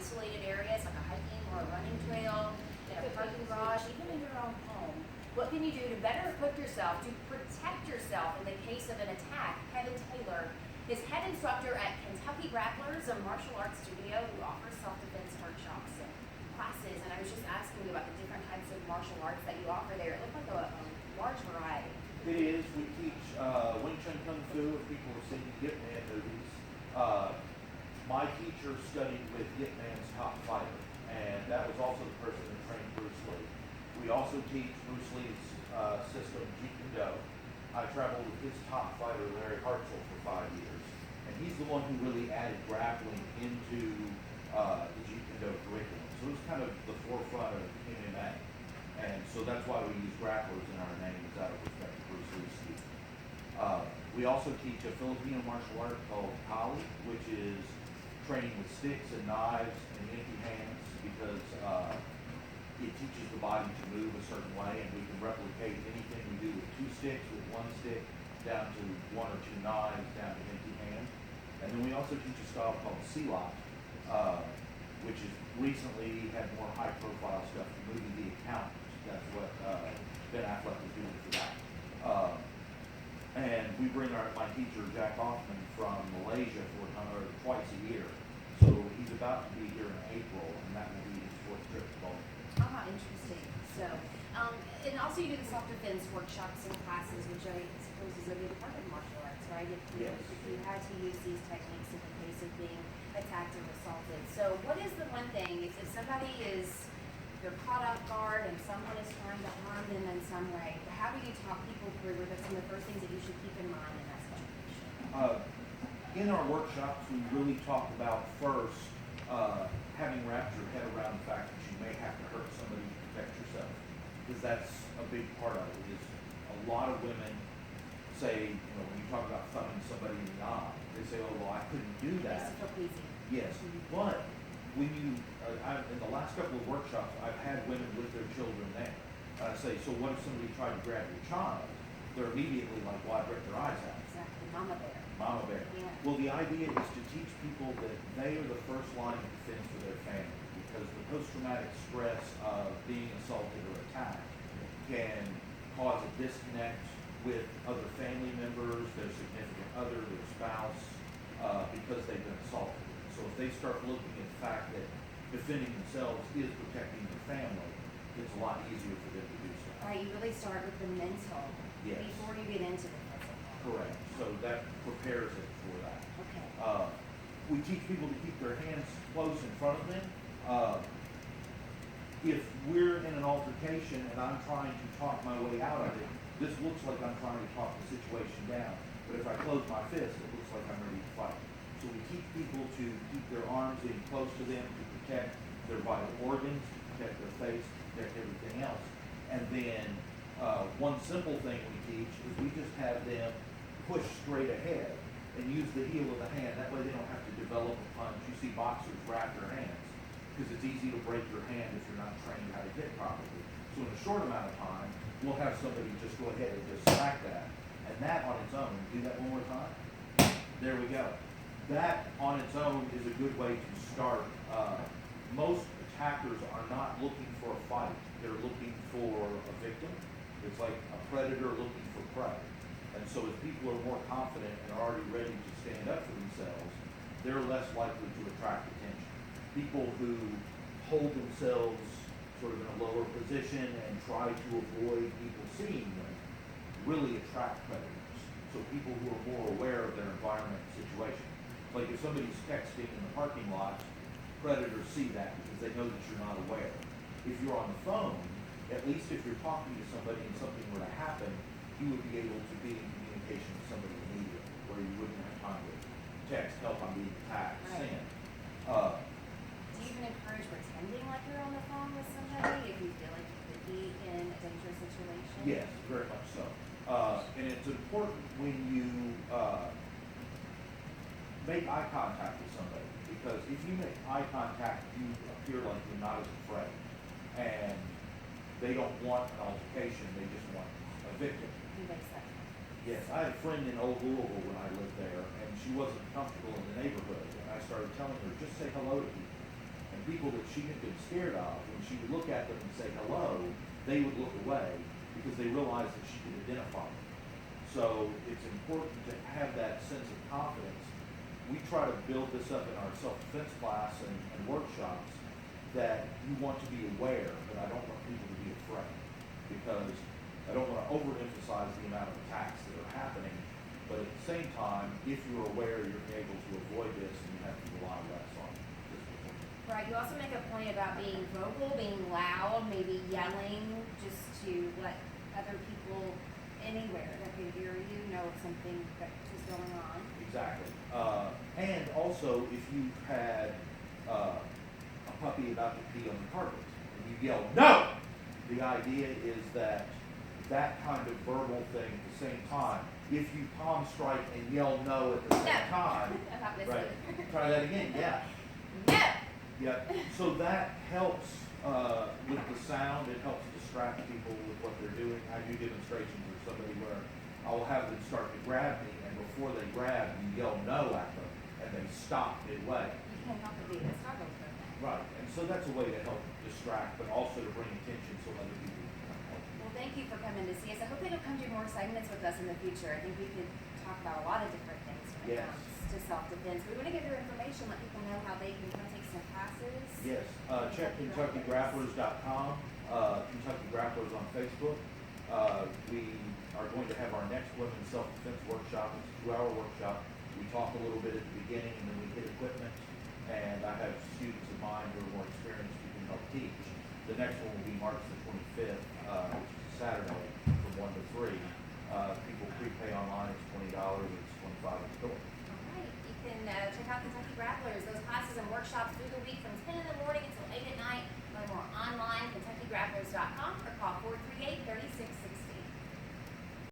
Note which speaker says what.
Speaker 1: isolated areas, like a hiking or a running trail, in a parking garage, even in your own home. What can you do to better equip yourself, to protect yourself in the case of an attack? Kevin Taylor is head instructor at Kentucky Grapplers, a martial arts studio who offers self-defense workshops and classes. And I was just asking you about the different types of martial arts that you offer there. It looked like a large variety.
Speaker 2: It is. We teach Wing Chun Kung Fu, if people have seen the Yip Man movies. My teacher studied with Yip Man's top fighter, and that was also the person that trained Bruce Lee. We also teach Bruce Lee's system, Jeet Kune Do. I traveled with his top fighter, Larry Hartzell, for 5 years, and he's the one who really added grappling into the Jeet Kune Do curriculum. So it was kind of the forefront of MMA, and so that's why we use Grapplers in our names out of respect to Bruce Lee's student. We also teach a Filipino martial art called Kali, which is training with sticks and knives and empty hands, because it teaches the body to move a certain way, and we can replicate anything we do with 2 sticks, with 1 stick, down to 1 or 2 knives, down to empty hand. And then we also teach a style called Silat, which has recently had more high-profile stuff, moving the accountants. That's what Ben Affleck is doing for that. And we bring my teacher, Jack Hoffman, from Malaysia twice a year. So he's about to be here in April, and that will be his 4th trip to Baltimore.
Speaker 1: Ah, interesting. So, and also you do the self-defense workshops and classes, which I suppose is a big part of martial arts, right? If you had to use these techniques in the case of being attacked or assaulted. So what is the one thing, if somebody they're caught off guard and someone is trying to harm them in some way, how do you talk people through what are some of the first things that you should keep in mind in that situation?
Speaker 2: In our workshops, we really talk about first having wrapped your head around the fact that you may have to hurt somebody to protect yourself, because that's a big part of it. Is a lot of women say, when you talk about thumbing somebody in the eye, they say, "Oh, well, I couldn't do that." Yes, but when you, in the last couple of workshops, I've had women with their children there. And I say, "So what if somebody tried to grab your child?" They're immediately like, "Well, I'd rip their eyes out."
Speaker 1: Exactly, Mama Bear.
Speaker 2: Mama Bear.
Speaker 1: Yeah.
Speaker 2: Well, the idea is to teach people that they are the first line of defense for their family, because the post-traumatic stress of being assaulted or attacked can cause a disconnect with other family members, their significant other, their spouse, because they've been assaulted. So if they start looking at the fact that defending themselves is protecting their family, it's a lot easier for them to do so.
Speaker 1: Right, you really start with the mental
Speaker 2: Yes.
Speaker 1: before you get into the physical.
Speaker 2: Correct. So that prepares it for that.
Speaker 1: Okay.
Speaker 2: We teach people to keep their hands close in front of them. If we're in an altercation and I'm trying to talk my way out of it, this looks like I'm trying to talk the situation down. But if I close my fist, it looks like I'm ready to fight. So we teach people to keep their arms in close to them to protect their vital organs, to protect their face, to protect everything else. And then one simple thing we teach is we just have them push straight ahead and use the heel of the hand. That way they don't have to develop a punch. You see boxers wrap their hands because it's easy to break your hand if you're not trained how to hit properly. So in a short amount of time, we'll have somebody just go ahead and just smack that. And that on its own, do that one more time. There we go. That on its own is a good way to start. Most attackers are not looking for a fight. They're looking for a victim. It's like a predator looking for prey. And so as people are more confident and are already ready to stand up for themselves, they're less likely to attract attention. People who hold themselves sort of in a lower position and try to avoid people seeing them really attract predators. So people who are more aware of their environment and situation. Like if somebody's texting in the parking lot, predators see that because they know that you're not aware. If you're on the phone, at least if you're talking to somebody and something were to happen, you would be able to be in communication with somebody immediately, where you wouldn't have time to text, "Help, I'm being attacked,"
Speaker 1: Right.
Speaker 2: send.
Speaker 1: Do you even encourage pretending like you're on the phone with somebody if you feel like you could be in a dangerous situation?
Speaker 2: Yes, very much so. And it's important when you make eye contact with somebody, because if you make eye contact, you appear like you're not as afraid. And they don't want an altercation, they just want a victim.
Speaker 1: Who makes that?
Speaker 2: Yes, I had a friend in Old Louisville when I lived there, and she wasn't comfortable in the neighborhood. And I started telling her, just say hello to people. And and people that she had been scared of, when she would look at them and say hello, they would look away because they realized that she could identify them. So it's important to have that sense of confidence. We try to build this up in our self-defense class and workshops, that you want to be aware, but I don't want people to be afraid, because I don't want to overemphasize the amount of attacks that are happening, but at the same time, if you're aware, you're able to avoid this, and you have to rely less on physical force.
Speaker 1: Right, you also make a point about being vocal, being loud, maybe yelling, just to let other people anywhere that can hear you know something that is going on.
Speaker 2: Exactly. And also, if you had a puppy about to pee on the carpet, and you yell, "No!" The idea is that kind of verbal thing at the same time. If you palm strike and yell "no" at the same time,
Speaker 1: I'm not
Speaker 2: right?
Speaker 1: listening.
Speaker 2: Try that again. Yeah.
Speaker 1: No!
Speaker 2: Yeah. So that helps with the sound. It helps distract people with what they're doing. I do demonstrations with somebody where I will have them start to grab me, and before they grab, you yell "no" at them, and they stop midway.
Speaker 1: You can't help but do this. I'll go for that.
Speaker 2: Right, and so that's a way to help distract, but also to bring attention so other people can come help.
Speaker 1: Well, thank you for coming to see us. I hope that you'll come do more segments with us in the future. I think we could talk about a lot of different things when it
Speaker 2: Yes.
Speaker 1: comes to self-defense. We want to give your information, let people know how they can come take some classes.
Speaker 2: Yes, check KentuckyGrapplers.com, Kentucky Grapplers on Facebook. We are going to have our next women's self-defense workshop. It's a 2-hour workshop. We talk a little bit at the beginning, and then we hit equipment. And I have students of mine who are more experienced who can help teach. The next one will be March the 25th, which is a Saturday from 1 to 3. People prepay online, it's $20, it's $25 in store.
Speaker 1: All right. You can check out Kentucky Grapplers. Those classes and workshops through the week from 10